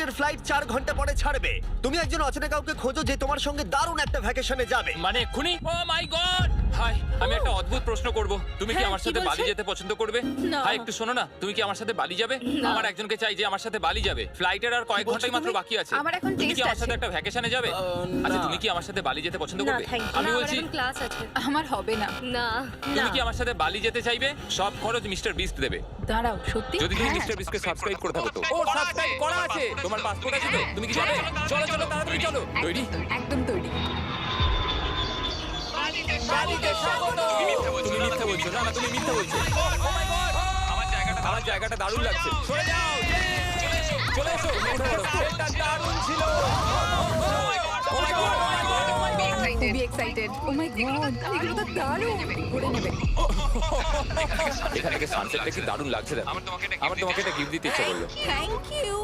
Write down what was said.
নেক্সটের flight 4 ঘন্টা পরে ছাড়বে। তুমি একজন অচেনা কাউকে খোঁজো যে তোমার সঙ্গে দারুণ একটা ভ্যাকেশনে যাবে। মানে এক্ষুনি? ও মাই গড! হাই, আমি একটা অদ্ভুত প্রশ্ন করব। তুমি কি হ্যাঁ, আমার কি সাথে বালি বলছেন? যেতে পছন্দ করবে? না। হাই, একটু শোনো না, তুমি কি আমার সাথে বালি যাবে? না। আমার একজনকে চাই যে আমার সাথে বালি যাবে। ফ্লাইটের আর কয়েক বলছো ঘন্টাই মাত্র তুমি? বাকি আছে। আমার এখন তুমি কি test আমার সাথে আছে। একটা ভ্যাকেশনে যাবে? আচ্ছা, তুমি কি আমার সাথে বালি যেতে পছন্দ না, করবে? thank you. আমি না, আমার বলছি, এখন ক্লাস আছে। আমার হবে না। না। তুমি কি আমার সাথে বালি যেতে চাইবে? সব খরচ মিস্টার বিস্ট দেবে। দাঁড়াও, সত্যি? যদি তুমি হ্যাঁ। মিস্টার বিস্টকে সাবস্ক্রাইব করে থাকো তো। ও, সাবস্ক্রাইব করা আছে। তোমার পাসপোর্ট আছে তো? তুমি কি যাবে? চলো চলো, তাড়াতাড়ি চলো। তৈরি? একদম তৈরি। বালিতে স্বাগত। তুমি মিথ্যা বলছো। না না, তুমি মিথ্যা বলছো। ও মাই গড! আমার জায়গাটা দারুণ লাগছে। সরে যাও। চলে এসো। উঠে পড়ো। এটা দারুণ ছিল। ও মাই গড! খুবই এক্সাইটেড। ও মাই গড, এগুলো তো দারুণ। ঘুরে নেবে। এখান থেকে সানসেটটা কি দারুণ লাগছে দেখো। আমার তোমাকে একটা গিফট দিতে ইচ্ছা করলো। Thank you.